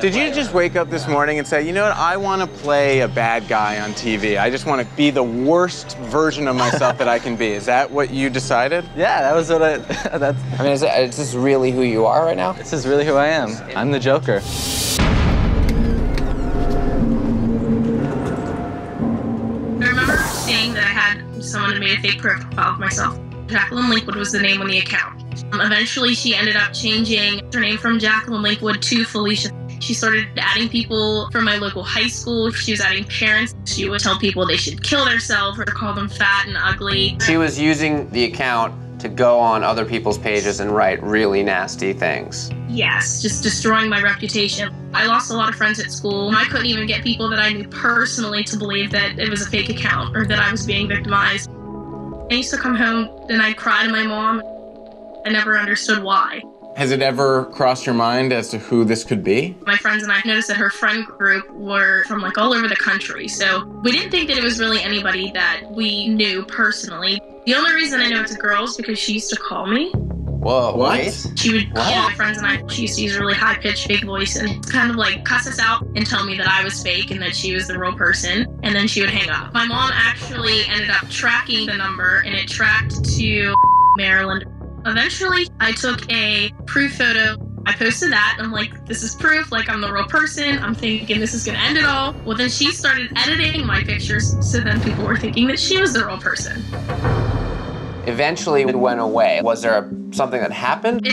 Did you just wake up this morning and say, you know what, I want to play a bad guy on TV. I just want to be the worst version of myself that I can be. Is that what you decided? Yeah, that was what I mean, is this really who you are right now? This is really who I am. I'm the Joker. I remember seeing that I had someone who made a fake profile of myself. Jacqueline Linkwood was the name on the account. Eventually, she ended up changing her name from Jacqueline Linkwood to Felicia. She started adding people from my local high school. She was adding parents. She would tell people they should kill themselves or call them fat and ugly. She was using the account to go on other people's pages and write really nasty things. Yes, just destroying my reputation. I lost a lot of friends at school. I couldn't even get people that I knew personally to believe that it was a fake account or that I was being victimized. I used to come home and I'd cry to my mom. I never understood why. Has it ever crossed your mind as to who this could be? My friends and I noticed that her friend group were from like all over the country, so we didn't think that it was really anybody that we knew personally. The only reason I know it's a girl is because she used to call me. Whoa, what? She would call my friends and I, she used to use a really high-pitched fake voice and kind of like cuss us out and tell me that I was fake and that she was the real person, and then she would hang up. My mom actually ended up tracking the number, and it tracked to Maryland. Eventually, I took a proof photo. I posted that, and I'm like, this is proof, like I'm the real person. I'm thinking this is gonna end it all. Well, then she started editing my pictures, so then people were thinking that she was the real person. Eventually, it went away. Was there something that happened? It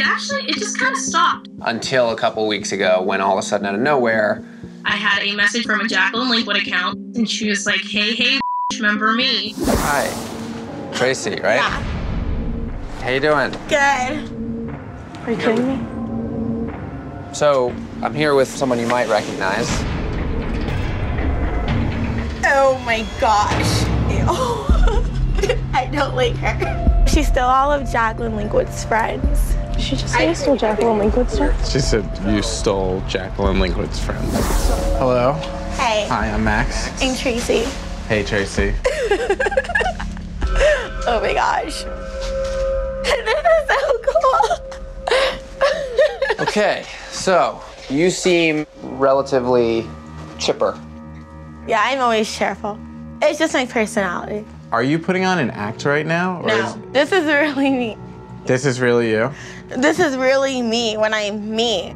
just kind of stopped. Until a couple weeks ago, when all of a sudden, out of nowhere, I had a message from a Jacqueline Linkwood account, and she was like, hey, remember me? Hi, Tracy, right? Yeah. How you doing? Good. Are you kidding me? So, I'm here with someone you might recognize. Oh my gosh. Ew. I don't like her. She stole all of Jacqueline Linkwood's friends. Did she just say you stole Jacqueline Linkwood's stuff? She said you stole Jacqueline Linkwood's friends. Hello. Hey. Hi, I'm Max. I'm Tracy. Hey, Tracy. Oh my gosh. This is so cool. Okay, so you seem relatively chipper. Yeah, I'm always cheerful. It's just my personality. Are you putting on an act right now? Or No, this is really me. This is really you? This is really me when I'm me.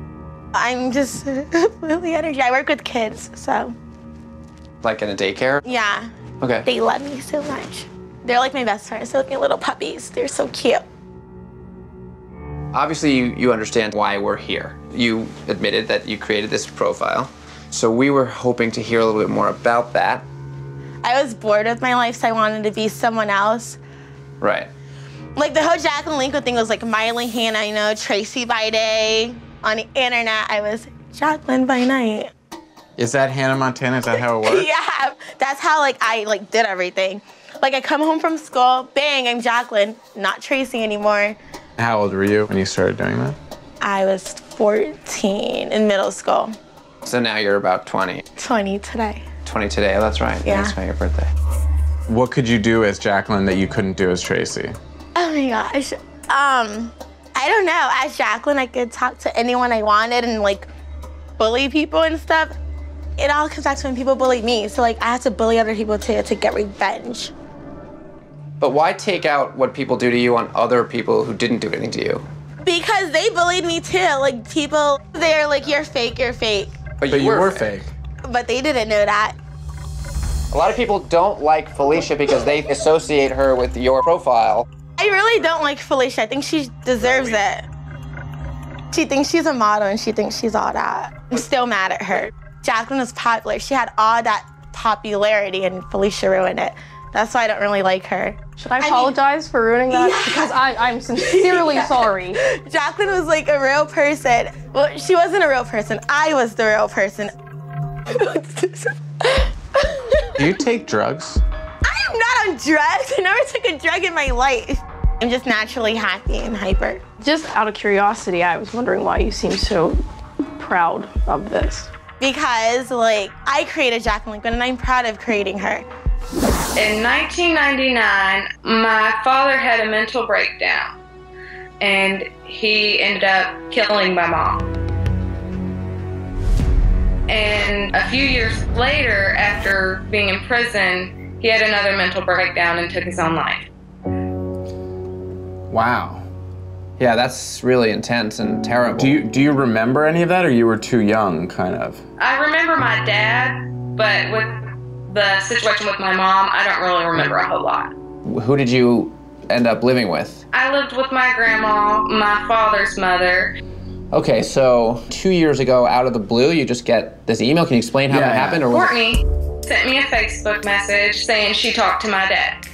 I'm just really energy. I work with kids, so. Like in a daycare? Yeah. Okay. They love me so much. They're like my best friends. They're like my little puppies. They're so cute. Obviously, you understand why we're here. You admitted that you created this profile. So we were hoping to hear a little bit more about that. I was bored with my life, so I wanted to be someone else. Right. Like the whole Jacqueline Linkwood thing was like Miley, Hannah, you know, Tracy by day. On the internet, I was Jacqueline by night. Is that Hannah Montana? Is that how it works? Yeah, that's how I did everything. Like I come home from school, bang, I'm Jacqueline, not Tracy anymore. How old were you when you started doing that? I was 14 in middle school. So now you're about 20. 20 today. 20 today, oh, that's right. Yeah. That's right, your birthday. What could you do as Jacqueline that you couldn't do as Tracy? Oh my gosh. I don't know. As Jacqueline, I could talk to anyone I wanted and like bully people and stuff. It all comes back to when people bully me. So like I have to bully other people to get revenge. But why take out what people do to you on other people who didn't do anything to you? Because they bullied me too. Like people, they're like, you're fake, you're fake. But you were fake. But they didn't know that. A lot of people don't like Felicia because they associate her with your profile. I really don't like Felicia. I think she deserves it. She thinks she's a model and she thinks she's all that. I'm still mad at her. Jacqueline was popular. She had all that popularity and Felicia ruined it. That's why I don't really like her. Should I apologize for ruining that? Yeah. Because I'm sincerely sorry. Jacqueline was like a real person. Well, she wasn't a real person. I was the real person. Do you take drugs? I am not on drugs. I never took a drug in my life. I'm just naturally happy and hyper. Just out of curiosity, I was wondering why you seem so proud of this. Because, like, I created Jacqueline Linkwood and I'm proud of creating her. In 1999, my father had a mental breakdown and he ended up killing my mom. And a few years later, after being in prison, he had another mental breakdown and took his own life. Wow. Yeah, that's really intense and terrible. Do you remember any of that, or you were too young, kind of? I remember my dad, but with the situation with my mom, I don't really remember a whole lot. Who did you end up living with? I lived with my grandma, my father's mother. Okay, so 2 years ago, out of the blue, you just get this email. Can you explain how that happened? Or Courtney sent me a Facebook message saying she talked to my dad.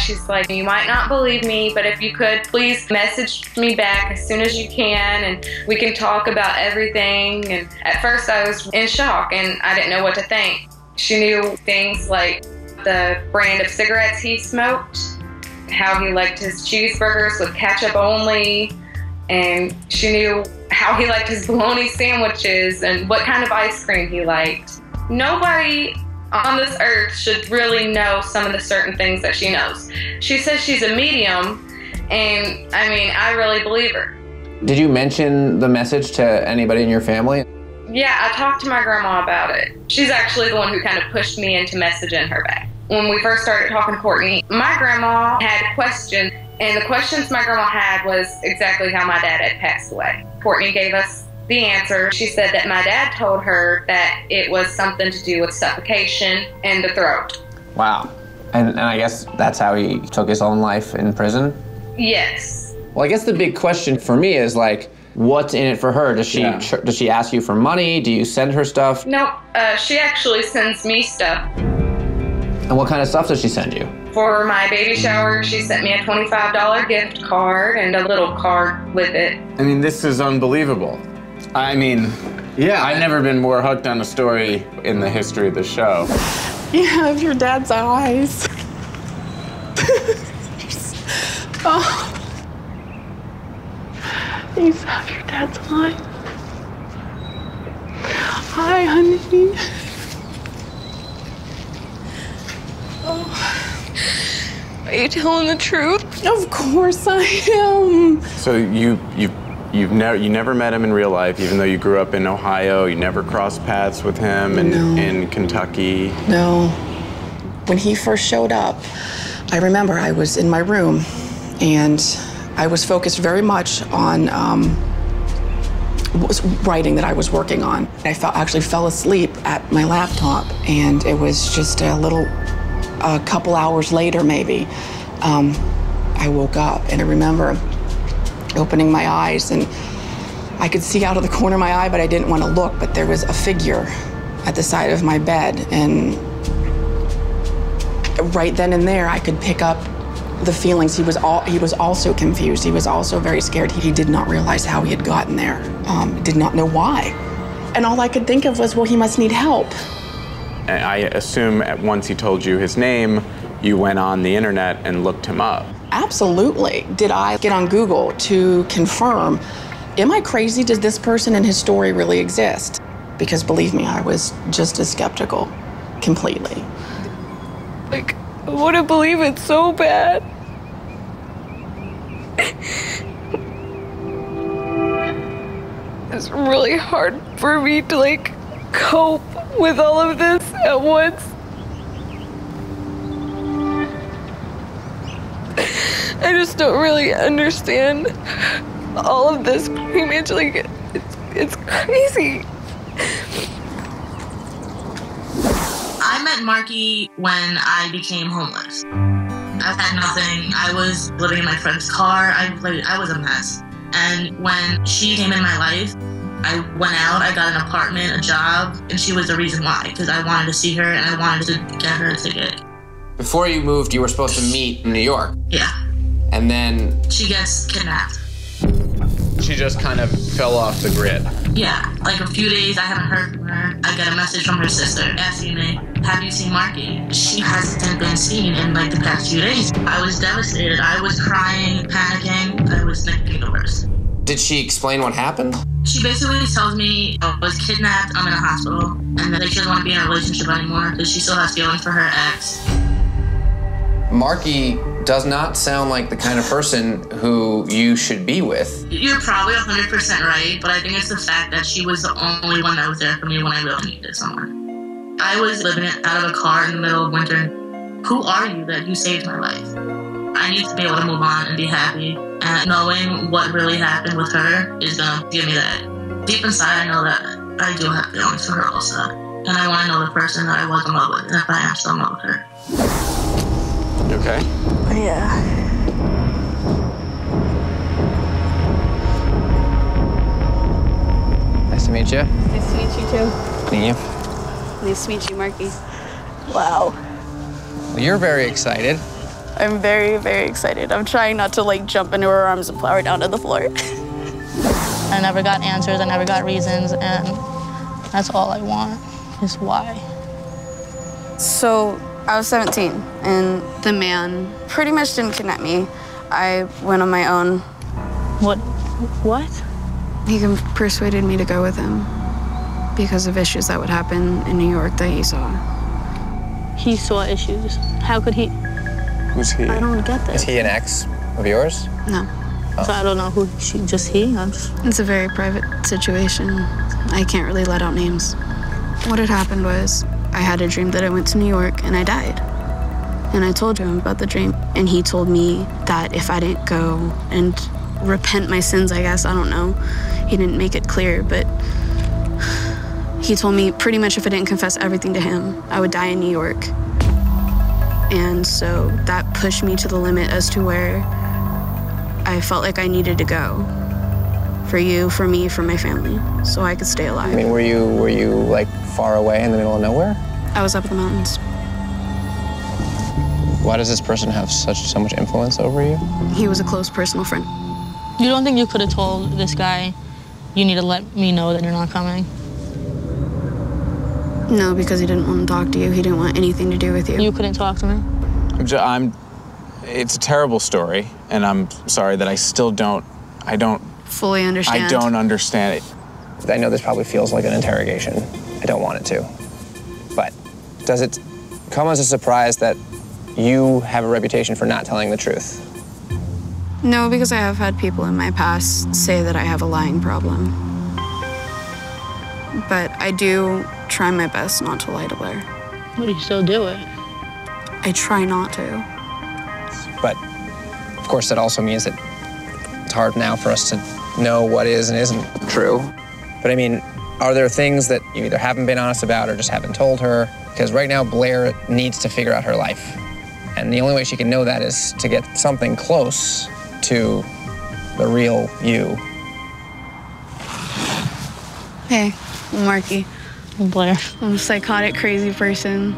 She's like, you might not believe me, but if you could, please message me back as soon as you can, and we can talk about everything. And at first I was in shock, and I didn't know what to think. She knew things like the brand of cigarettes he smoked, how he liked his cheeseburgers with ketchup only, and she knew how he liked his bologna sandwiches and what kind of ice cream he liked. Nobody on this earth should really know some of the certain things that she knows. She says she's a medium, and I mean, I really believe her. Did you mention the message to anybody in your family? Yeah, I talked to my grandma about it. She's actually the one who kind of pushed me into messaging her back. When we first started talking to Courtney, my grandma had questions, and the questions my grandma had was exactly how my dad had passed away. Courtney gave us the answer. She said that my dad told her that it was something to do with suffocation in the throat. Wow. And I guess that's how he took his own life in prison? Yes. Well, I guess the big question for me is like, what's in it for her? Does she ask you for money? Do you send her stuff? Nope. She actually sends me stuff. And what kind of stuff does she send you? For my baby shower, she sent me a $25 gift card and a little card with it. I mean, this is unbelievable. I mean, yeah, I've never been more hooked on a story in the history of the show. You have your dad's eyes. Oh. You have your dad's eyes. Hi, honey. Oh. Are you telling the truth? Of course I am. So you never met him in real life, even though you grew up in Ohio. You never crossed paths with him in Kentucky. No. When he first showed up, I remember I was in my room and I was focused very much on writing that I was working on. I actually fell asleep at my laptop, and it was just a couple hours later maybe, I woke up, and I remember opening my eyes, and I could see out of the corner of my eye, but I didn't want to look, but there was a figure at the side of my bed, and right then and there I could pick up the feelings. He was also confused. He was also very scared. He did not realize how he had gotten there. Did not know why. And all I could think of was, well, he must need help. And I assume once he told you his name, you went on the internet and looked him up. Absolutely. Did I get on Google to confirm, am I crazy? Does this person and his story really exist? Because believe me, I was just as skeptical, completely. Like, I want to believe it so bad. It's really hard for me to, like, cope with all of this at once. I just don't really understand all of this pretty much. Like, it's crazy. I met Marky when I became homeless. I had nothing. I was living in my friend's car. I was a mess. And when she came in my life, I went out, I got an apartment, a job, and she was the reason why, because I wanted to see her and I wanted to get her a ticket. Before you moved, you were supposed to meet in New York. Yeah. And then She gets kidnapped. She just kind of fell off the grid. Yeah, like a few days I haven't heard from her. I get a message from her sister asking me, have you seen Marky? She hasn't been seen in like the past few days. I was devastated. I was crying, panicking. I was thinking the worst. Did she explain what happened? She basically tells me I was kidnapped, I'm in a hospital, and that she doesn't want to be in a relationship anymore because she still has feelings for her ex. Marky does not sound like the kind of person who you should be with. You're probably 100% right, but I think it's the fact that she was the only one that was there for me when I really needed someone. I was living out of a car in the middle of winter. Who are you that you saved my life? I need to be able to move on and be happy. And knowing what really happened with her is gonna give me that. Deep inside, I know that I do have feelings for her also. And I want to know the person that I was in love with, and if I am still in love with her. You okay? Yeah. Nice to meet you. Nice to meet you too. Meet you. Nice to meet you, Marky. Wow. Well, you're very excited. I'm very, very excited. I'm trying not to like jump into her arms and plow her down to the floor. I never got answers, I never got reasons, and that's all I want, is why. So I was 17, and the man pretty much didn't kidnap me. I went on my own. What? He persuaded me to go with him because of issues that would happen in New York that he saw. He saw issues. How could he? Who's he? I don't get this. Is he an ex of yours? No. So I don't know who just he? It's a very private situation. I can't really let out names. What had happened was I had a dream that I went to New York and I died. And I told him about the dream. And he told me that if I didn't go and repent my sins, I guess, I don't know. He didn't make it clear, but he told me pretty much if I didn't confess everything to him, I would die in New York. And so that pushed me to the limit as to where I felt like I needed to go. For you, for me, for my family, so I could stay alive. I mean, were you like far away in the middle of nowhere? I was up in the mountains. Why does this person have so much influence over you? He was a close personal friend. You don't think you could have told this guy, you need to let me know that you're not coming? No, because he didn't want to talk to you. He didn't want anything to do with you. You couldn't talk to me? It's a terrible story, and I'm sorry that I don't fully understand. I don't understand it. I know this probably feels like an interrogation. I don't want it to. But does it come as a surprise that you have a reputation for not telling the truth? No, because I have had people in my past say that I have a lying problem. But I do try my best not to lie to Blair. But you still do it. I try not to. But, of course, that also means that it's hard now for us to know what is and isn't true. But, I mean, are there things that you either haven't been honest about or just haven't told her? Because right now, Blair needs to figure out her life. And the only way she can know that is to get something close to the real you. Hey, I'm Marky. I'm Blair. I'm a psychotic, crazy person.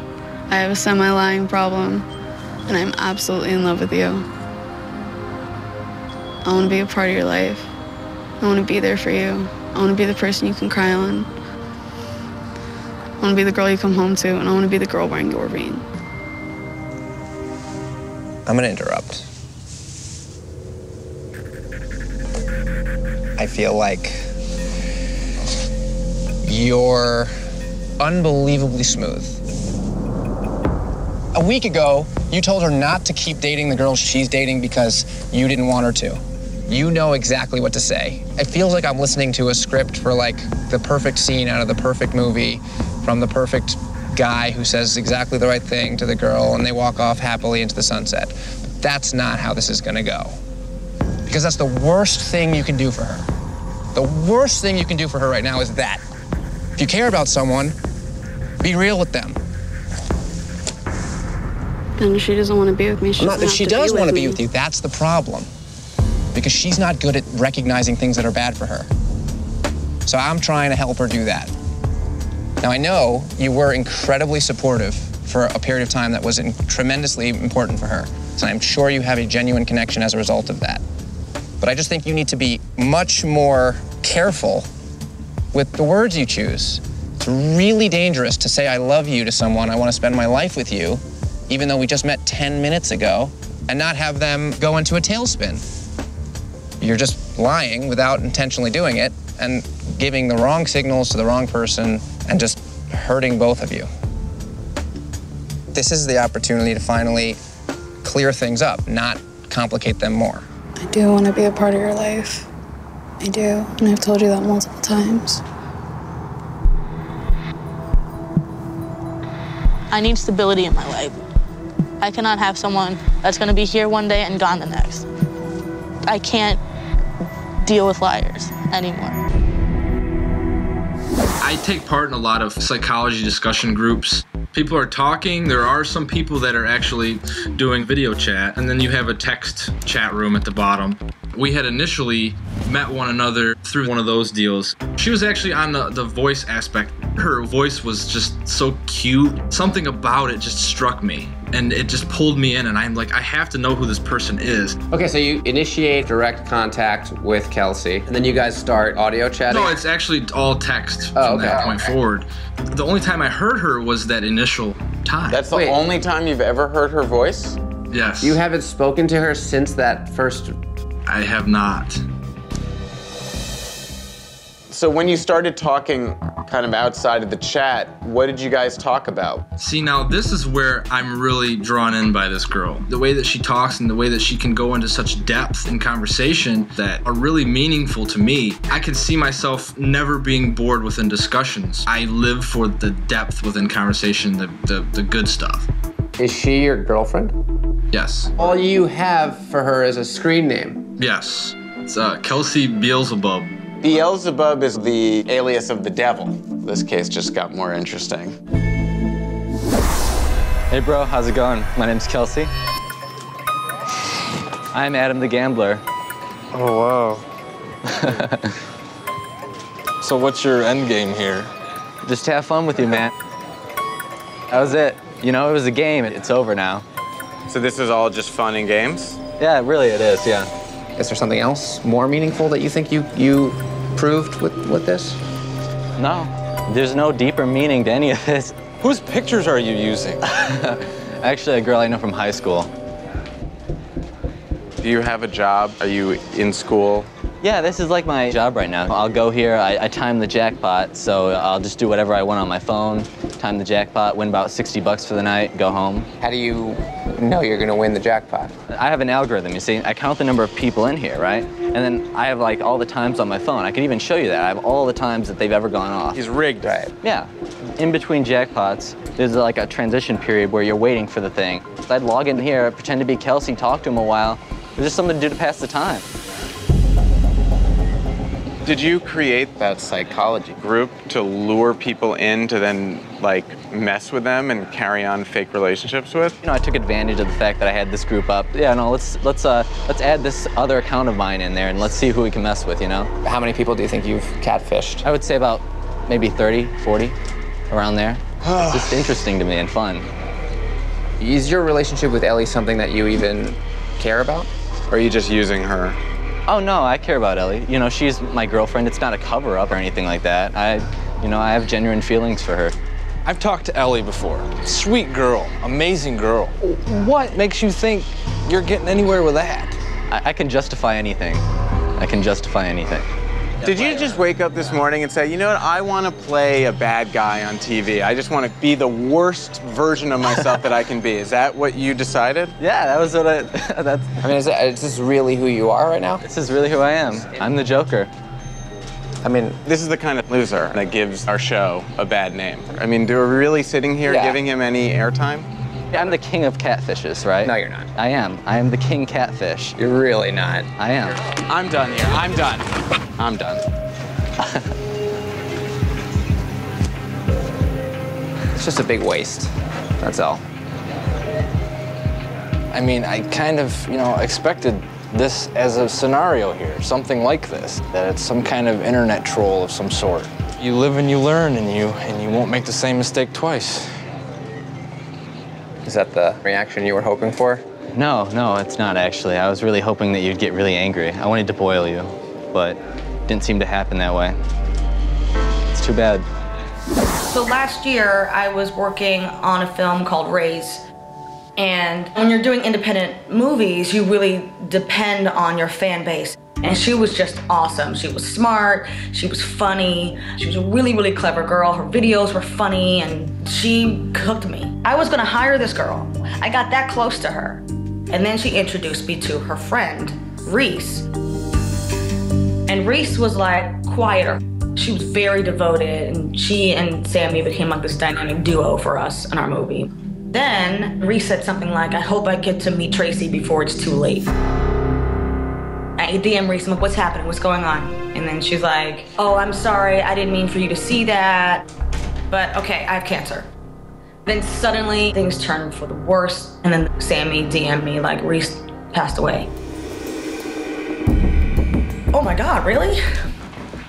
I have a semi-lying problem, and I'm absolutely in love with you. I want to be a part of your life. I want to be there for you. I want to be the person you can cry on. I want to be the girl you come home to, and I want to be the girl wearing your ring. I'm gonna interrupt. I feel like you're unbelievably smooth. A week ago, you told her not to keep dating the girl she's dating because you didn't want her to. You know exactly what to say. It feels like I'm listening to a script for like the perfect scene out of the perfect movie from the perfect guy who says exactly the right thing to the girl and they walk off happily into the sunset. But that's not how this is gonna go. Because that's the worst thing you can do for her. The worst thing you can do for her right now is that. If you care about someone, be real with them. And if she doesn't want to be with me, If she does want to be with you, that's the problem. Because she's not good at recognizing things that are bad for her. So I'm trying to help her do that. Now, I know you were incredibly supportive for a period of time that was tremendously important for her. So I'm sure you have a genuine connection as a result of that. But I just think you need to be much more careful with the words you choose. It's really dangerous to say I love you to someone, I want to spend my life with you, even though we just met 10 minutes ago, and not have them go into a tailspin. You're just lying without intentionally doing it and giving the wrong signals to the wrong person and just hurting both of you. This is the opportunity to finally clear things up, not complicate them more. I do want to be a part of your life. I do, and I've told you that multiple times. I need stability in my life. I cannot have someone that's going to be here one day and gone the next. I can't deal with liars anymore. I take part in a lot of psychology discussion groups. People are talking. There are some people that are actually doing video chat, and then you have a text chat room at the bottom. We had initially met one another through one of those deals. She was actually on the voice aspect. Her voice was just so cute. Something about it just struck me, and it just pulled me in, and I'm like, I have to know who this person is. Okay, so you initiate direct contact with Kelsey, and then you guys start audio chatting? No, it's actually all text from that point forward. The only time I heard her was that initial time. That's the only time you've ever heard her voice? Yes. You haven't spoken to her since that first... I have not. So when you started talking kind of outside of the chat, what did you guys talk about? See, now this is where I'm really drawn in by this girl. The way that she talks and the way that she can go into such depth in conversation that are really meaningful to me. I can see myself never being bored within discussions. I live for the depth within conversation, the good stuff. Is she your girlfriend? Yes. All you have for her is a screen name? Yes. It's Kelsey Beelzebub. Beelzebub is the alias of the devil. This case just got more interesting. Hey bro, how's it going? My name's Kelsey. I'm Adam the Gambler. Oh, wow. So what's your end game here? Just to have fun with you, man. That was it. You know, it was a game. It's over now. So this is all just fun and games? Yeah, really it is, yeah. Is there something else more meaningful that you think you proved with this? No, there's no deeper meaning to any of this. Whose pictures are you using? Actually, a girl I know from high school. Do you have a job? Are you in school? Yeah, this is like my job right now. I'll go here, I time the jackpot, so I'll just do whatever I want on my phone, time the jackpot, win about 60 bucks for the night, go home. How do you know you're gonna win the jackpot? I have an algorithm, you see. I count the number of people in here, right? And then I have like all the times on my phone. I can even show you that. I have all the times that they've ever gone off. He's rigged. Right. Yeah. In between jackpots, there's like a transition period where you're waiting for the thing. So I'd log in here, pretend to be Kelsey, talk to him a while. It was just something to do to pass the time. Did you create that psychology group to lure people in to then like mess with them and carry on fake relationships with? You know, I took advantage of the fact that I had this group up. Yeah, no, let's add this other account of mine in there and let's see who we can mess with, you know? How many people do you think you've catfished? I would say about maybe 30, 40, around there. It's just interesting to me and fun. Is your relationship with Ellie something that you even care about? Or are you just using her? Oh no, I care about Ellie. You know, she's my girlfriend. It's not a cover-up or anything like that. I have genuine feelings for her. I've talked to Ellie before. Sweet girl, amazing girl. What makes you think you're getting anywhere with that? I can justify anything. I can justify anything. Did you just wake up this morning and say, you know what, I want to play a bad guy on TV. I just want to be the worst version of myself that I can be. Is that what you decided? Yeah, that was what I mean, is this really who you are right now? This is really who I am. I'm the Joker. I mean, this is the kind of loser that gives our show a bad name. I mean, are we really sitting here giving him any airtime? Yeah, I'm the king of catfishes, right? No, you're not. I am. I am the king catfish. You're really not. I am. I'm done here. I'm done. I'm done. It's just a big waste. That's all. I mean, I kind of, expected this as a scenario here, something like this, that it's some kind of internet troll of some sort. You live and you learn, and you won't make the same mistake twice. Is that the reaction you were hoping for? No, it's not actually. I was really hoping that you'd get really angry. I wanted to boil you, but it didn't seem to happen that way. It's too bad. So last year, I was working on a film called Raise. And when you're doing independent movies, you really depend on your fan base. And she was just awesome. She was smart, she was funny, she was a really, really clever girl. Her videos were funny, and she hooked me. I was gonna hire this girl. I got that close to her. And then she introduced me to her friend, Reese. And Reese was like quieter. She was very devoted, and she and Sammy became like this dynamic duo for us in our movie. Then Reese said something like, I hope I get to meet Tracy before it's too late. I DM Reese, I'm like, what's happening? What's going on? And then she's like, oh, I'm sorry, I didn't mean for you to see that, but okay, I have cancer. Then suddenly things turned for the worse, and then Sammy DM'd me like, Reese passed away. Oh my God, really?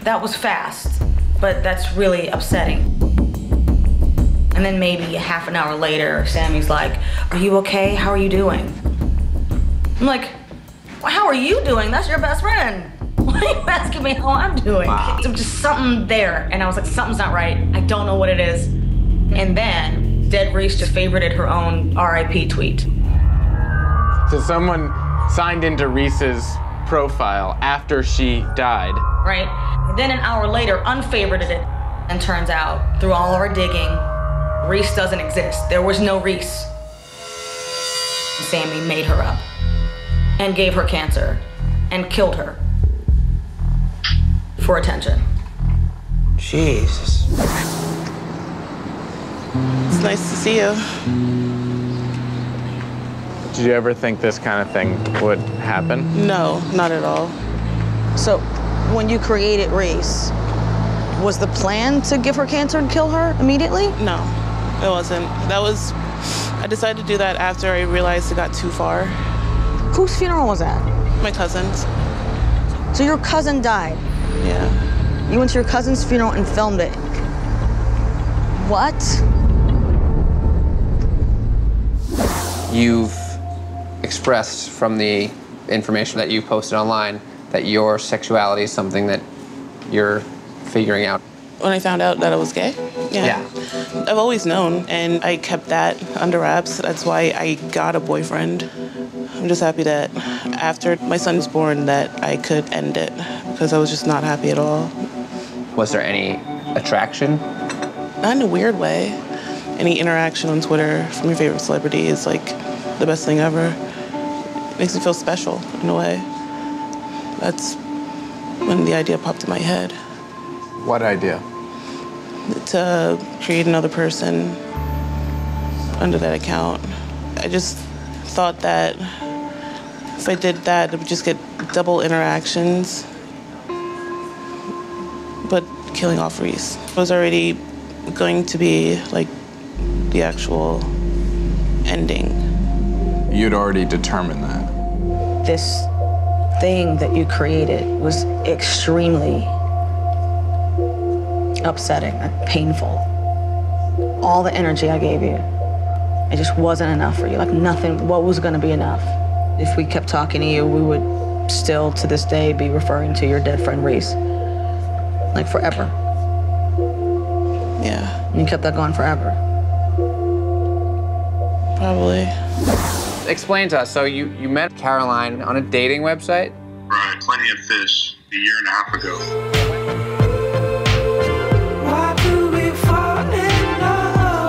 That was fast, but that's really upsetting. And then maybe a half an hour later, Sammy's like, are you okay? How are you doing? I'm like, well, how are you doing? That's your best friend. Why are you asking me how I'm doing? Wow. There was just something there, and I was like, something's not right. I don't know what it is. And then Dead Reese just favorited her own RIP tweet. So someone signed into Reese's profile after she died. Right? And then an hour later, unfavorited it. And turns out, through all of our digging, Reese doesn't exist. There was no Reese. Sammy made her up and gave her cancer and killed her for attention. Jesus. It's nice to see you. Did you ever think this kind of thing would happen? No, not at all. So, when you created Reese, was the plan to give her cancer and kill her immediately? No, it wasn't. I decided to do that after I realized it got too far. Whose funeral was that? My cousin's. So your cousin died? Yeah. You went to your cousin's funeral and filmed it? What? You've expressed from the information that you posted online that your sexuality is something that you're figuring out. When I found out that I was gay? Yeah. I've always known, and I kept that under wraps. That's why I got a boyfriend. I'm just happy that after my son was born that I could end it, because I was just not happy at all. Was there any attraction? Not in a weird way. Any interaction on Twitter from your favorite celebrity is like the best thing ever. It makes me feel special in a way. That's when the idea popped in my head. What idea? To create another person under that account. I just thought that if I did that, I would just get double interactions, but killing off Reese. It was already going to be like the actual ending. You'd already determined that. This thing that you created was extremely upsetting and painful. All the energy I gave you, it just wasn't enough for you. Like nothing, what was gonna be enough? If we kept talking to you, we would still to this day be referring to your dead friend Reese. Like forever. Yeah. And you kept that going forever. Probably. Explain to us, so you met Caroline on a dating website? Right, Plenty of Fish, a year and a half ago.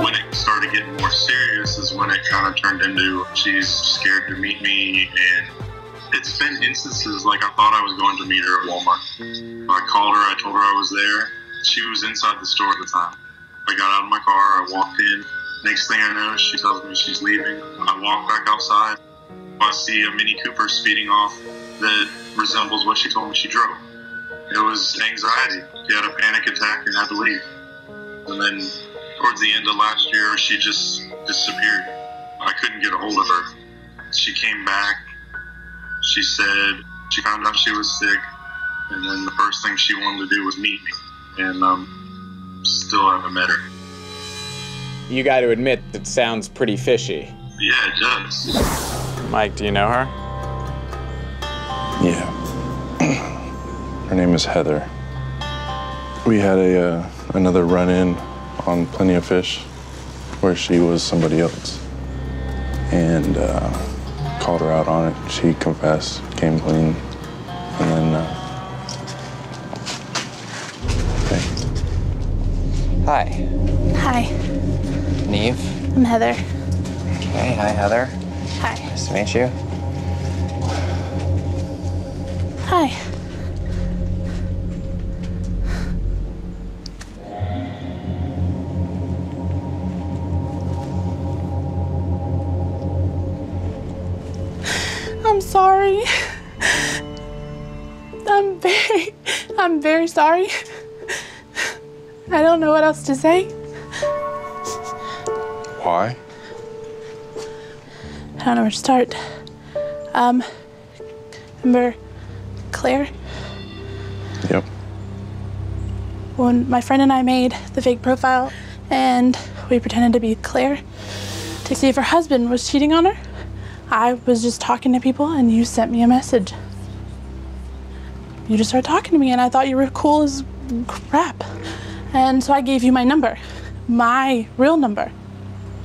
When it started getting more serious is when it kind of turned into she's scared to meet me, and it's been instances like I thought I was going to meet her at Walmart. I called her, I told her I was there. She was inside the store at the time. I got out of my car, I walked in. Next thing I know, she tells me she's leaving. I walk back outside. I see a Mini Cooper speeding off that resembles what she told me she drove. It was anxiety. She had a panic attack and had to leave. And then towards the end of last year, she just disappeared. I couldn't get a hold of her. She came back. She said she found out she was sick, and then the first thing she wanted to do was meet me. And still haven't met her. You got to admit, it sounds pretty fishy. Yeah, it does. Mike, do you know her? Yeah. Her name is Heather. We had another run-in on Plenty of Fish where she was somebody else. And called her out on it. She confessed, came clean, and then Hi. Hi, Neve. I'm Heather. Okay, hi Heather. Hi. Nice to meet you. Hi. I'm sorry. I'm very sorry. I don't know what else to say. Why? I don't know where to start. Remember Claire? Yep. When my friend and I made the fake profile and we pretended to be Claire to see if her husband was cheating on her, I was just talking to people and you sent me a message. You just started talking to me and I thought you were cool as crap. And so I gave you my number, my real number.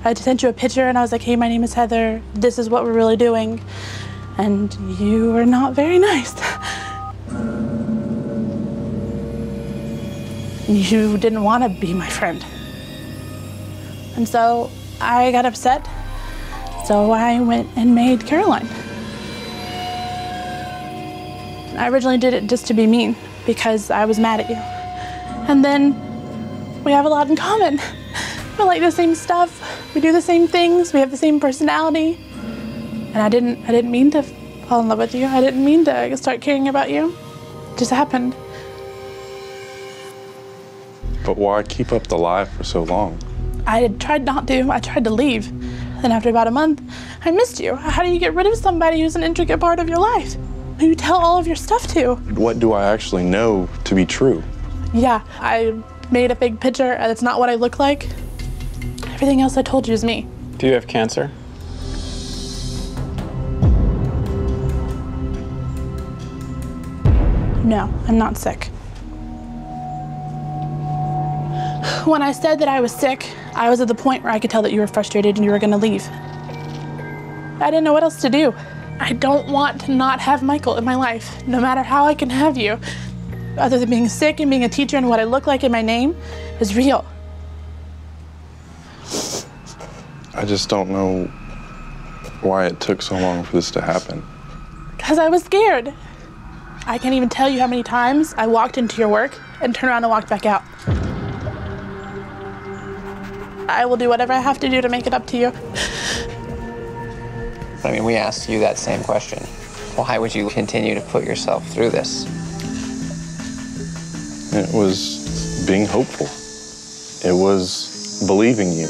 I sent you a picture and I was like, hey, my name is Heather. This is what we're really doing. And you were not very nice. You didn't want to be my friend. And so I got upset. So I went and made Caroline. I originally did it just to be mean because I was mad at you. And then we have a lot in common. We like the same stuff. We do the same things. We have the same personality. And I didn't mean to fall in love with you. I didn't mean to start caring about you. It just happened. But why keep up the lie for so long? I tried not to. I tried to leave. Then after about a month, I missed you. How do you get rid of somebody who's an intricate part of your life? Who you tell all of your stuff to? What do I actually know to be true? Yeah, I made a fake picture and it's not what I look like. Everything else I told you is me. Do you have cancer? No, I'm not sick. When I said that I was sick, I was at the point where I could tell that you were frustrated and you were gonna leave. I didn't know what else to do. I don't want to not have Michael in my life, no matter how I can have you. Other than being sick and being a teacher and what I look like in my name is real. I just don't know why it took so long for this to happen. Because I was scared. I can't even tell you how many times I walked into your work and turned around and walked back out. I will do whatever I have to do to make it up to you. I mean, we asked you that same question. Why would you continue to put yourself through this? It was being hopeful. It was believing you.